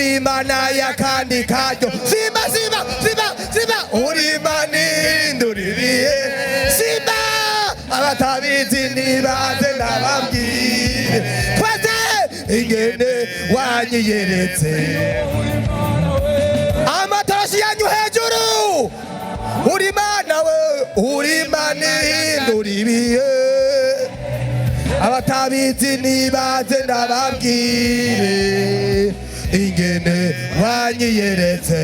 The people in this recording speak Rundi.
uri Imana y'akandi karyo simba uri Imana ihindura ibihe simba abatabizi nibaze ndababwire twese ingene wanyiyeretse amatarashi yanyu hejuru uri Imana we uri Imana ihindura ibihe abatabizi nibaze ndababwire ingene wanyiyeretse